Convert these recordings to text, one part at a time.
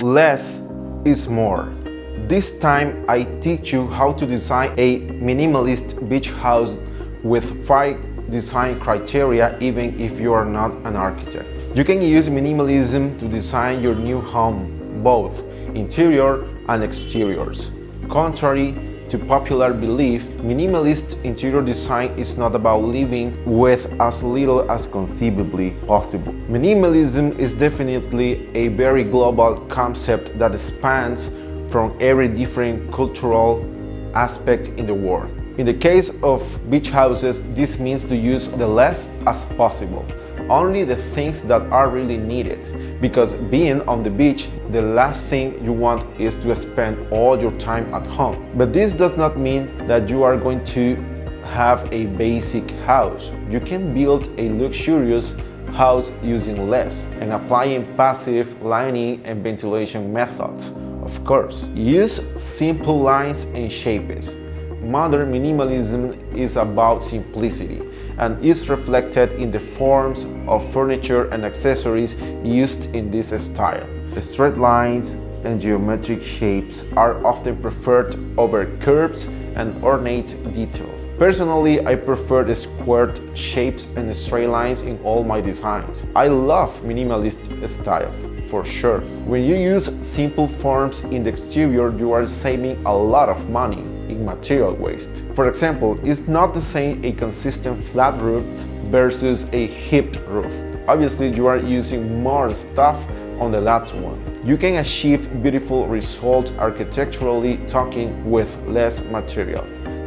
Less is more. This time I teach you how to design a minimalist beach house with 5 design criteria even if you are not an architect. You can use minimalism to design your new home, both interior and exteriors. Contrary to popular belief, minimalist interior design is not about living with as little as conceivably possible. Minimalism is definitely a very global concept that spans from every different cultural aspect in the world. In the case of beach houses, this means to use the less as possible, only the things that are really needed, because being on the beach, the last thing you want is to spend all your time at home. But this does not mean that you are going to have a basic house. You can build a luxurious house using less and applying passive lighting and ventilation methods. Of course, use simple lines and shapes. Modern minimalism is about simplicity and is reflected in the forms of furniture and accessories used in this style. Straight lines and geometric shapes are often preferred over curved and ornate details. Personally, I prefer the squared shapes and straight lines in all my designs. I love minimalist style, for sure. When you use simple forms in the exterior, you are saving a lot of money in material waste. For example, it's not the same a consistent flat roof versus a hipped roof. Obviously, you are using more stuff on the last one. You can achieve beautiful results architecturally talking with less material,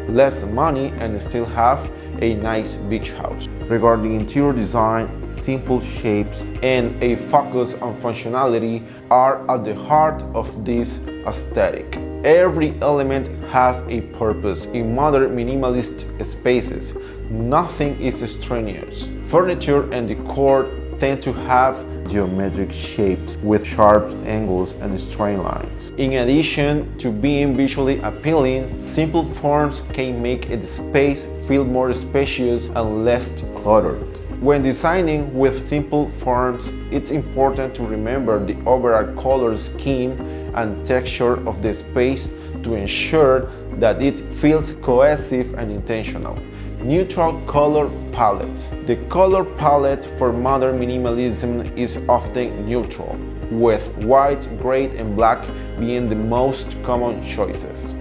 less money, and still have a nice beach house. Regarding interior design, simple shapes and a focus on functionality are at the heart of this aesthetic. Every element has a purpose. In modern minimalist spaces, nothing is extraneous. Furniture and decor tend to have geometric shapes with sharp angles and straight lines. In addition to being visually appealing, simple forms can make the space feel more spacious and less cluttered. When designing with simple forms, it's important to remember the overall color scheme and texture of the space to ensure that it feels cohesive and intentional. Neutral color palette. The color palette for modern minimalism is often neutral, with white, gray, and black being the most common choices.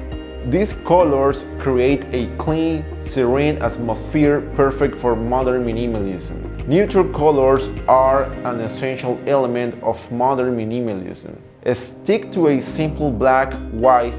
These colors create a clean, serene atmosphere perfect for modern minimalism. Neutral colors are an essential element of modern minimalism. Stick to a simple black, white,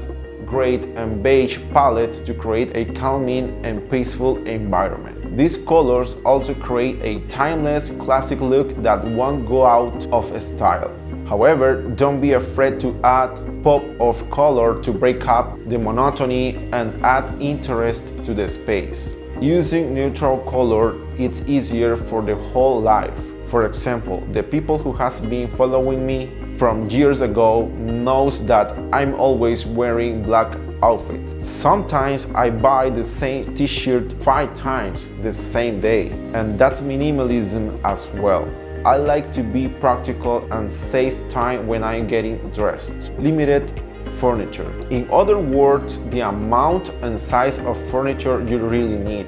gray, and beige palette to create a calming and peaceful environment. These colors also create a timeless, classic look that won't go out of style. However, don't be afraid to add pop of color to break up the monotony and add interest to the space. Using neutral color, it's easier for the whole life. For example, the people who has been following me from years ago knows that I'm always wearing black outfits. Sometimes I buy the same t-shirt 5 times the same day, and that's minimalism as well. I like to be practical and save time when I'm getting dressed. Limited furniture. In other words, the amount and size of furniture you really need,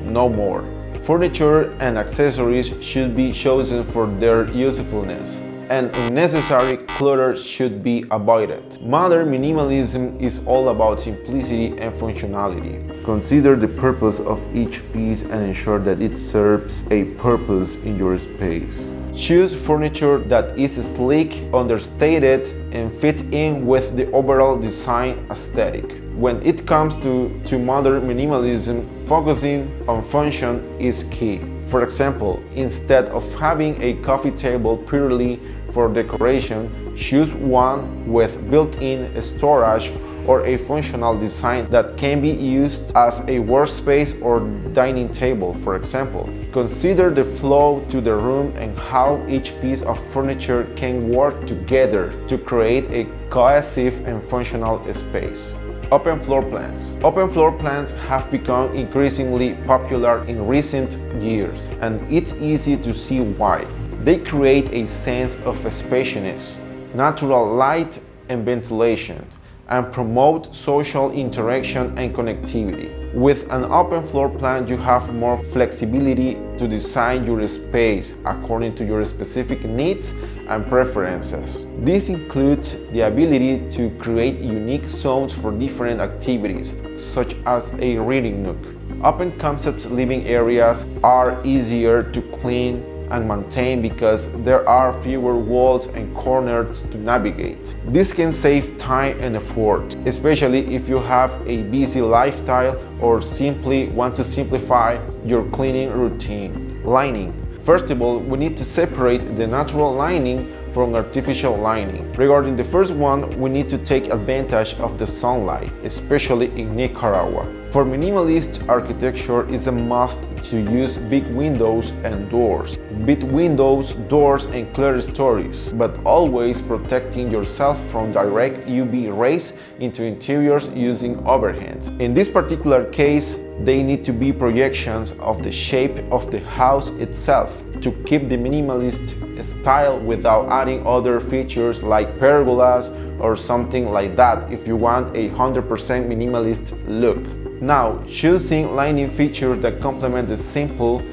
no more. Furniture and accessories should be chosen for their usefulness, and unnecessary clutter should be avoided. Modern minimalism is all about simplicity and functionality. Consider the purpose of each piece and ensure that it serves a purpose in your space. Choose furniture that is sleek, understated, and fits in with the overall design aesthetic. When it comes to modern minimalism, focusing on function is key. For example, instead of having a coffee table purely for decoration, choose one with built-in storage or a functional design that can be used as a workspace or dining table, for example. Consider the flow to the room and how each piece of furniture can work together to create a cohesive and functional space. Open floor plans. Open floor plans have become increasingly popular in recent years, and it's easy to see why. They create a sense of spaciousness, natural light and ventilation, and promote social interaction and connectivity. With an open floor plan, you have more flexibility to design your space according to your specific needs and preferences. This includes the ability to create unique zones for different activities, such as a reading nook. Open concept living areas are easier to clean and maintain because there are fewer walls and corners to navigate. This can save time and effort, especially if you have a busy lifestyle or simply want to simplify your cleaning routine. Lighting. First of all, we need to separate the natural lighting from artificial lighting. Regarding the first one, we need to take advantage of the sunlight, especially in Nicaragua. For minimalist architecture, it's a must to use big windows and doors. Big windows, doors, and clear stories, but always protecting yourself from direct UV rays into interiors using overhangs. In this particular case, they need to be projections of the shape of the house itself to keep the minimalist style without adding other features like pergolas or something like that if you want a 100% minimalist look. Now, choosing lighting features that complement the simple,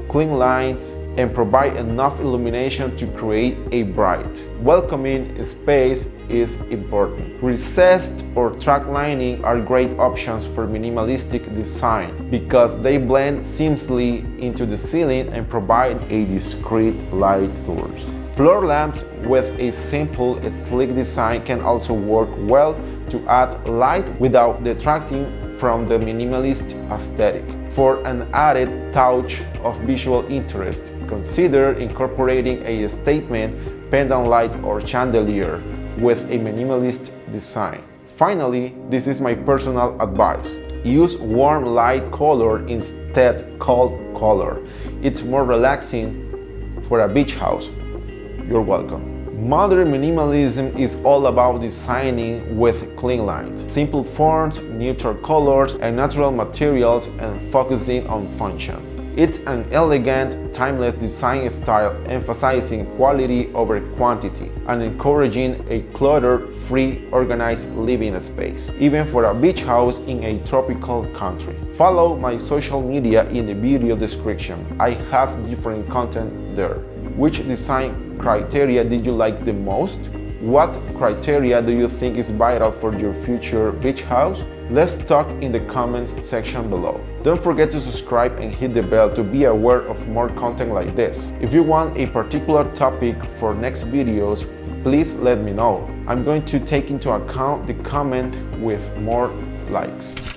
clean lines and provide enough illumination to create a bright, welcoming space is important. Recessed or track lighting are great options for minimalistic design because they blend seamlessly into the ceiling and provide a discreet light source. Floor lamps with a simple, sleek design can also work well to add light without detracting from the minimalist aesthetic. For an added touch of visual interest, consider incorporating a statement pendant light or chandelier with a minimalist design. Finally, this is my personal advice. Use warm light color instead cold color. It's more relaxing for a beach house. You're welcome. Modern minimalism is all about designing with clean lines, simple fonts, neutral colors, and natural materials, and focusing on function. It's an elegant, timeless design style emphasizing quality over quantity and encouraging a clutter-free, organized living space, even for a beach house in a tropical country. Follow my social media in the video description. I have different content there. Which design criteria did you like the most? What criteria do you think is vital for your future beach house? Let's talk in the comments section below. Don't forget to subscribe and hit the bell to be aware of more content like this. If you want a particular topic for next videos, please let me know. I'm going to take into account the comment with more likes.